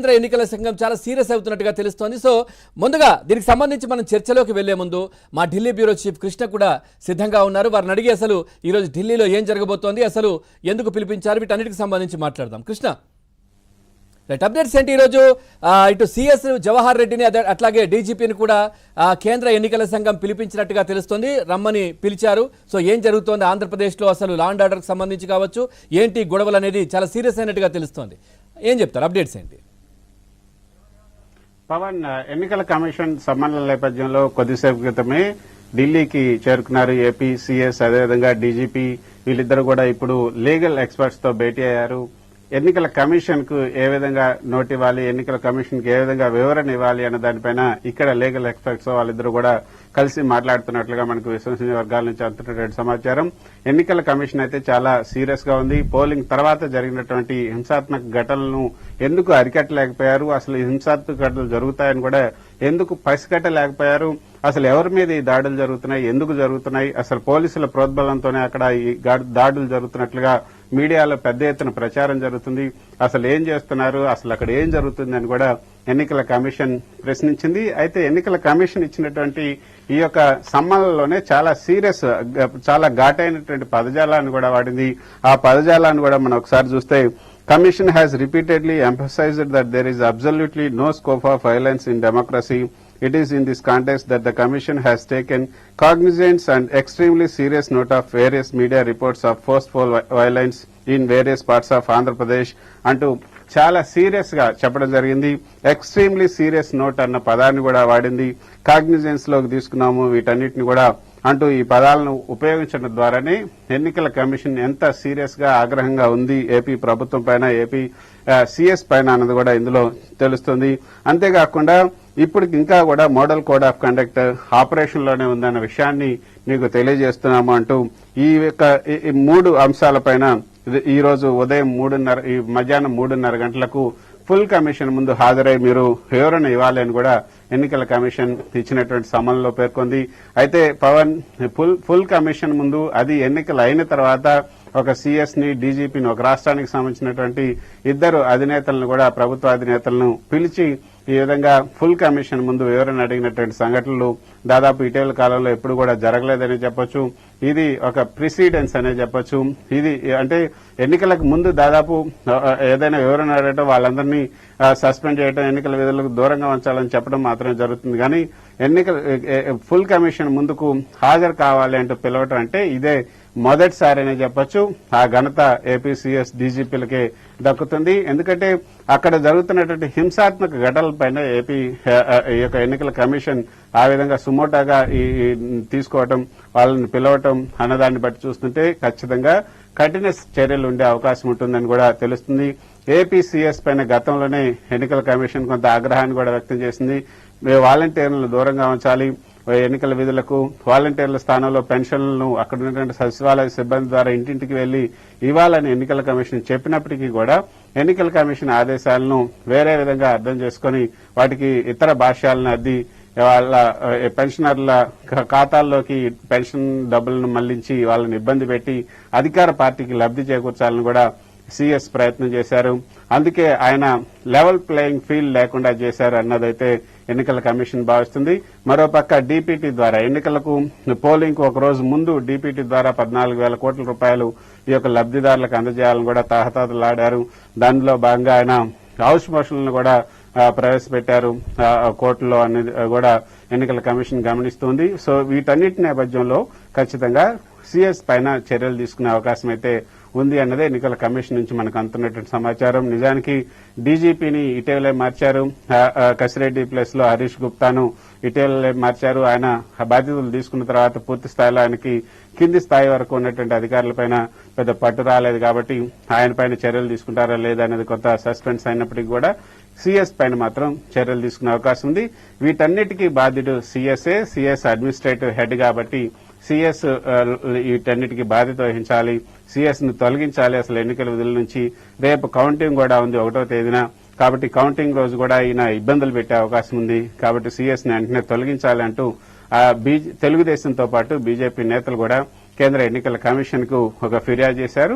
కేంద్ర ఎన్నికల సంఘం చాలా సీరియస్ అవుతున్నట్టుగా తెలుస్తోంది. సో ముందుగా దీనికి సంబంధించి మనం చర్చలోకి వెళ్లే ముందు మా ఢిల్లీ బ్యూరో చీఫ్ కృష్ణ కూడా సిద్ధంగా ఉన్నారు. వారిని అడిగి అసలు ఈరోజు ఢిల్లీలో ఏం జరగబోతోంది, అసలు ఎందుకు పిలిపించారు, వీటన్నిటికి సంబంధించి మాట్లాడదాం. కృష్ణ, రైట్, అప్డేట్స్ ఏంటి? ఈరోజు ఇటు సిఎస్ జవహర్ రెడ్డిని అట్లాగే డీజీపీని కూడా కేంద్ర ఎన్నికల సంఘం పిలిపించినట్టుగా తెలుస్తోంది, రమ్మని పిలిచారు. సో ఏం జరుగుతోంది ఆంధ్రప్రదేశ్లో, అసలు లా అండ్ ఆర్డర్కి సంబంధించి కావచ్చు, ఏంటి గొడవలు అనేది చాలా సీరియస్ అయినట్టుగా తెలుస్తోంది. ఏం చెప్తారు, అప్డేట్స్ ఏంటి? పవన్, ఎన్నికల కమిషన్ సమ్మేళన నేపథ్యంలో కొద్దిసేపు క్రితమే ఢిల్లీకి చేరుకున్నారు ఏపీ సీఎస్, అదేవిధంగా డీజీపీ. వీళ్ళిద్దరు కూడా ఇప్పుడు లీగల్ ఎక్స్పర్ట్స్ తో భేటీ అయ్యారు. ఎన్నికల కమిషన్ కు ఏ విధంగా నోట్ ఇవ్వాలి, ఎన్నికల కమిషన్ కి ఏ విధంగా వివరణ ఇవ్వాలి అన్న దానిపైన ఇక్కడ లీగల్ ఎక్స్పర్ట్స్ వాళ్ళిద్దరు కూడా కలిసి మాట్లాడుతున్నట్లుగా మనకు విశ్వసనీయ వర్గాల నుంచి అందుతున్నటువంటి సమాచారం. ఎన్నికల కమిషన్ అయితే చాలా సీరియస్ గా ఉంది. పోలింగ్ తర్వాత జరిగినటువంటి హింసాత్మక ఘటనలను ఎందుకు అరికట్టలేకపోయారు, అసలు హింసాత్మక ఘటనలు జరుగుతాయని కూడా ఎందుకు పసిగట్టలేకపోయారు, అసలు ఎవరి మీద ఈ దాడులు జరుగుతున్నాయి, ఎందుకు జరుగుతున్నాయి, అసలు పోలీసుల ప్రోద్బలంతోనే అక్కడ ఈ దాడులు జరుగుతున్నట్లుగా మీడియాలో పెద్ద ఎత్తున ప్రచారం జరుగుతుంది. అసలు ఏం చేస్తున్నారు, అసలు అక్కడ ఏం జరుగుతుంది అని కూడా ఎన్నికల కమిషన్ ప్రశ్నించింది. అయితే ఎన్నికల కమిషన్ ఇచ్చినటువంటి ఈ యొక్క సమ్మేళనలోనే చాలా సీరియస్, చాలా ఘాటైనటువంటి పదజాలాన్ని కూడా వాడింది. ఆ పదజాలాన్ని కూడా మనం ఒకసారి చూస్తే, Commission has repeatedly emphasized that there is absolutely no scope of violence in democracy. It is in this context that the Commission has taken cognizance and extremely serious note of various media reports of forceful violence in various parts of Andhra Pradesh. అంటూ చాలా serious గా చెప్పడం జరిగింది. Extremely serious note అన్న పదాన్ని కూడా వాడింది. Cognizance లోకి తీసుకున్నాము వీటన్నిటిని కూడా అంటూ ఈ పదాలను ఉపయోగించడం ద్వారానే ఎన్నికల కమిషన్ ఎంత సీరియస్ గా ఆగ్రహంగా ఉంది ఏపీ ప్రభుత్వం పైన, ఏపీ సీఎస్ పైన అన్నది కూడా ఇందులో తెలుస్తుంది. అంతేకాకుండా ఇప్పటికి ఇంకా కూడా model code of conduct operation లోనే ఉందన్న విషయాన్ని మీకు తెలియజేస్తున్నాము అంటూ ఈ యొక్క 3 అంశాలపైన ఈ రోజు ఉదయం మధ్యాహ్నం 3:30 గంటలకు ఫుల్ కమిషన్ ముందు హాజరై మీరు వివరణ ఇవ్వాలి అని కూడా ఎన్నికల కమిషన్ ఇచ్చినటువంటి సమన్లో పేర్కొంది. అయితే పవన్, ఫుల్ కమిషన్ ముందు, అది ఎన్నికలు అయిన తర్వాత ఒక సీఎస్ ని, డీజీపీని, ఒక రాష్ట్రానికి సంబంధించినటువంటి 2 అధినేతలను కూడా, ప్రభుత్వ అధినేతలను పిలిచి ఈ విధంగా ఫుల్ కమిషన్ ముందు వివరణ అడిగినటువంటి సంఘటనలు దాదాపు ఇటీవల కాలంలో ఎప్పుడు కూడా జరగలేదని చెప్పొచ్చు. ఇది ఒక ప్రిసిడెన్స్ అనే చెప్పొచ్చు. ఇది అంటే ఎన్నికలకు ముందు దాదాపు ఏదైనా వివరణ అడగటం, వాళ్ళందరినీ సస్పెండ్ చేయడం, ఎన్నికల విధులకు దూరంగా ఉంచాలని చెప్పడం మాత్రమే జరుగుతుంది. కానీ ఫుల్ కమిషన్ ముందుకు హాజరు కావాలి అంటూ పిలవటం అంటే ఇదే మొదటిసారనే చెప్పొచ్చు. ఆ ఘనత ఏపీ సీఎస్, డీజీపీలకే దక్కుతుంది. ఎందుకంటే అక్కడ జరుగుతున్నటువంటి హింసాత్మక ఘటనలపైన ఏపీ ఈ యొక్క ఎన్నికల కమిషన్ ఆ విధంగా సుమోటాగా తీసుకోవటం, వాళ్ళని పిలవటం అన్నదాన్ని బట్టి చూస్తుంటే ఖచ్చితంగా కఠిన చర్యలు ఉండే అవకాశం ఉంటుందని కూడా తెలుస్తుంది. ఏపీ సీఎస్ పైన గతంలోనే ఎన్నికల కమిషన్ కొంత ఆగ్రహాన్ని కూడా వ్యక్తం చేసింది. వాలంటీర్లను దూరంగా ఉంచాలి, ఎన్నికల విధులకు వాలంటీర్ల స్థానంలో పెన్షన్లను అక్కడ ఉన్నటువంటి సచివాలయ సిబ్బంది ద్వారా ఇంటింటికి వెళ్లి ఇవ్వాలని ఎన్నికల కమిషన్ చెప్పినప్పటికీ కూడా ఎన్నికల కమిషన్ ఆదేశాలను వేరే విధంగా అర్థం చేసుకుని వాటికి ఇతర భాష్యాలను అద్ది వాళ్ళ పెన్షనర్ల ఖాతాల్లోకి పెన్షన్ డబ్బులను మళ్లించి వాళ్ళని ఇబ్బంది పెట్టి అధికార పార్టీకి లబ్ది చేకూర్చాలని కూడా సీఎస్ ప్రయత్నం చేశారు. అందుకే ఆయన లెవెల్ ప్లేయింగ్ ఫీల్డ్ లేకుండా చేశారు అన్నదైతే ఎన్నికల కమిషన్ భావిస్తుంది. మరోపక్క డీపీటీ ద్వారా ఎన్నికలకు పోలింగ్ కు ఒక రోజు ముందు డీపీటీ ద్వారా 14,000 కోట్ల రూపాయలు ఈ యొక్క లబ్దిదారులకు అందజేయాలని కూడా తాహతాతలాడారు. దానిలో భాగంగా ఆయన హౌస్ మోషన్లను కూడా ప్రవేశపెట్టారు కోర్టులో అనేది కూడా ఎన్నికల కమిషన్ గమనిస్తోంది. సో వీటన్నిటి నేపథ్యంలో ఖచ్చితంగా సీఎస్ పైన చర్యలు తీసుకునే అవకాశం అయితే ఉంది అన్నదే ఎన్నికల కమిషన్ నుంచి మనకు అందుతున్నటువంటి సమాచారం. నిజానికి డీజీపీని ఇటీవలే మార్చారు. కసిరెడ్డి ప్లేస్ లో హరీష్ గుప్తాను ఇటీవలే మార్చారు. ఆయన బాధ్యతలు తీసుకున్న తర్వాత పూర్తి స్థాయిలో ఆయనకి కింది స్థాయి వరకు ఉన్నటువంటి అధికారులపైన పెద్ద పట్టు రాలేదు కాబట్టి ఆయన పైన చర్యలు తీసుకుంటారా లేదా అనేది కొంత సస్పెన్స్ అయినప్పటికీ కూడా సీఎస్ పైన మాత్రం చర్యలు తీసుకునే అవకాశం ఉంది. వీటన్నిటికీ బాధ్యుడు సీఎస్ఏ, సీఎస్ అడ్మినిస్ట్రేటివ్ హెడ్ కాబట్టి సీఎస్ వీటన్నిటికీ బాధ్యత వహించాలి, సీఎస్ ను తొలగించాలి అసలు ఎన్నికల విధుల నుంచి. రేపు కౌంటింగ్ కూడా ఉంది 1వ తేదీన, కాబట్టి కౌంటింగ్ రోజు కూడా ఈయన ఇబ్బందులు పెట్టే అవకాశం ఉంది. కాబట్టి సీఎస్ ని వెంటనే తొలగించాలి అంటూ తెలుగుదేశంతో పాటు బీజేపీ నేతలు కూడా కేంద్ర ఎన్నికల కమిషన్ కు ఒక ఫిర్యాదు చేశారు.